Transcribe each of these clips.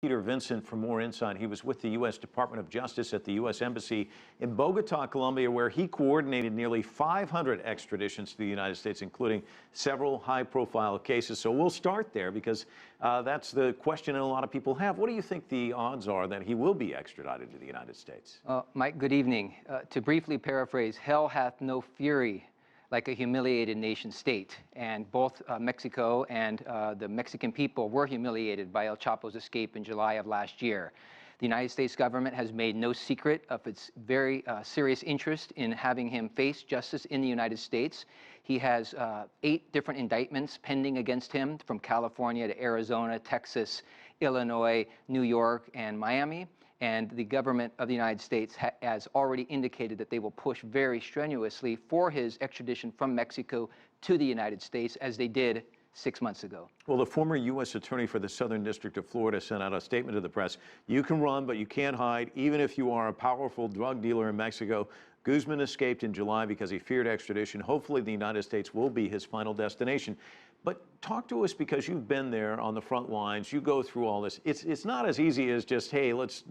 Peter Vincent for more insight. He was with the U.S. Department of Justice at the U.S. Embassy in Bogota, Colombia, where he coordinated nearly 500 extraditions to the United States, including several high-profile cases. So we'll start there because that's the question that a lot of people have. What do you think the odds are that he will be extradited to the United States? Mike, good evening. To briefly paraphrase, hell hath no fury like a humiliated nation state. And both Mexico and the Mexican people were humiliated by El Chapo's escape in July of last year. The United States government has made no secret of its very serious interest in having him face justice in the United States. He has 8 different indictments pending against him from California to Arizona, Texas, Illinois, New York, and Miami. And the government of the United States has already indicated that they will push very strenuously for his extradition from Mexico to the United States, as they did 6 months ago. Well, the former U.S. Attorney for the Southern District of Florida sent out a statement to the press. You can run, but you can't hide, even if you are a powerful drug dealer in Mexico. Guzman escaped in July because he feared extradition. Hopefully, the United States will be his final destination. But talk to us, because you've been there on the front lines. You go through all this. It's not as easy as just, hey, let's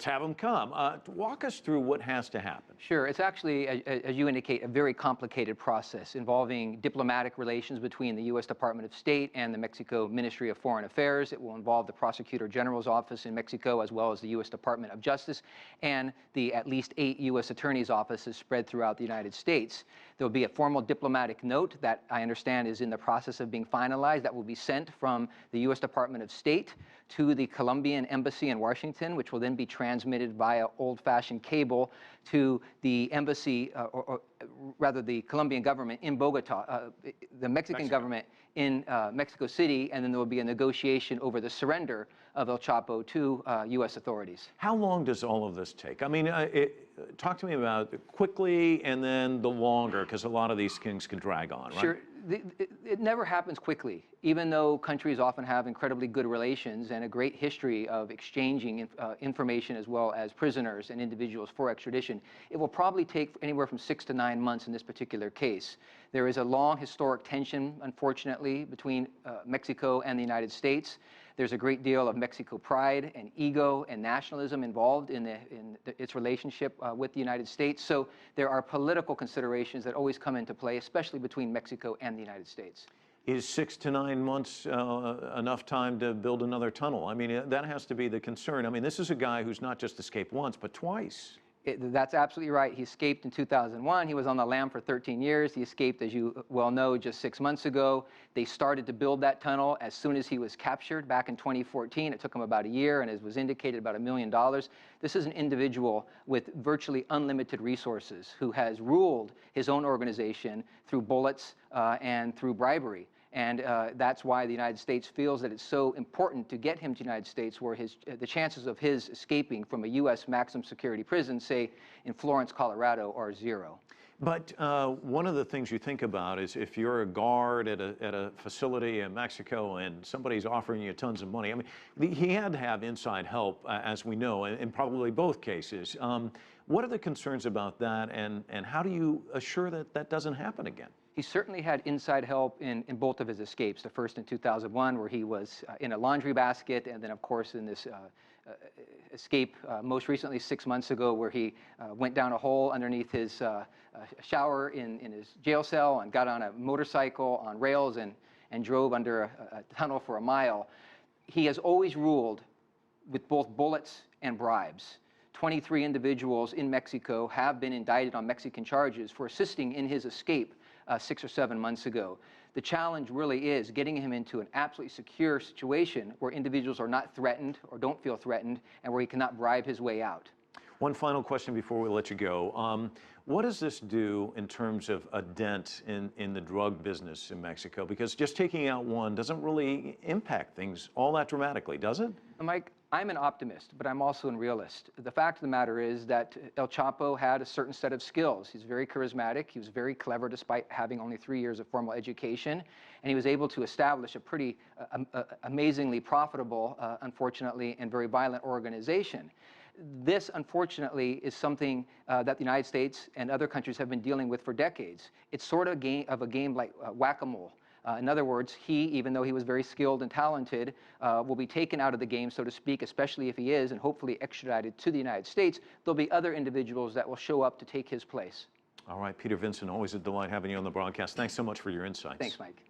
have him come. Walk us through what has to happen. Sure. It's actually, as you indicate, a very complicated process involving diplomatic relations between the U.S. Department of State and the Mexico Ministry of Foreign Affairs. It will involve the Prosecutor General's office in Mexico, as well as the U.S. Department of Justice, and the at least 8 U.S. Attorney's offices spread throughout the United States. There will be a formal diplomatic note that I understand is in the process of being finalized that will be sent from the U.S. Department of State to the Colombian embassy in Washington, which will then be transmitted via old-fashioned cable to the embassy, or rather the Colombian government in Bogota, the Mexican government in Mexico City, and then there will be a negotiation over the surrender of El Chapo to U.S. authorities. How long does all of this take? I mean, talk to me about quickly and then the longer, because a lot of these things can drag on, right? Sure. It never happens quickly, even though countries often have incredibly good relations and a great history of exchanging information as well as prisoners and individuals for extradition. It will probably take anywhere from 6 to 9 months in this particular case. There is a long historic tension, unfortunately, between Mexico and the United States. There's a great deal of Mexico pride and ego and nationalism involved in its relationship with the United States. So there are political considerations that always come into play, especially between Mexico and the United States. Is 6 to 9 months enough time to build another tunnel? I mean, that has to be the concern. I mean, this is a guy who's not just escaped once, but twice. That's absolutely right. He escaped in 2001. He was on the lam for 13 years. He escaped, as you well know, just 6 months ago. They started to build that tunnel as soon as he was captured back in 2014. It took him about a year, and as was indicated, about $1 million. This is an individual with virtually unlimited resources who has ruled his own organization through bullets and through bribery. And that's why the United States feels that it's so important to get him to the United States, where the chances of his escaping from a U.S. maximum security prison, say in Florence, Colorado, are 0. But one of the things you think about is if you're a guard at a facility in Mexico and somebody's offering you tons of money. I mean, he had to have inside help, as we know, in probably both cases. What are the concerns about that, and how do you assure that that doesn't happen again? He certainly had inside help in both of his escapes. The first in 2001, where he was in a laundry basket, and then, of course, in this escape most recently 6 months ago, where he went down a hole underneath his shower in his jail cell and got on a motorcycle on rails and drove under a tunnel for a mile. He has always ruled with both bullets and bribes. 23 individuals in Mexico have been indicted on Mexican charges for assisting in his escape 6 or 7 months ago. The challenge really is getting him into an absolutely secure situation where individuals are not threatened or don't feel threatened, and where he cannot bribe his way out. One final question before we let you go. What does this do in terms of a dent in the drug business in Mexico? Because just taking out one doesn't really impact things all that dramatically, does it? Mike, I'm an optimist, but I'm also a realist. The fact of the matter is that El Chapo had a certain set of skills. He's very charismatic. He was very clever despite having only 3 years of formal education. And he was able to establish a pretty amazingly profitable, unfortunately, and very violent organization. This, unfortunately, is something that the United States and other countries have been dealing with for decades. It's sort of a game like whack-a-mole. In other words, he, even though he was very skilled and talented, will be taken out of the game, so to speak, especially if he is, and hopefully extradited to the United States. There'll be other individuals that will show up to take his place. All right, Peter Vincent, always a delight having you on the broadcast. Thanks so much for your insights. Thanks, Mike.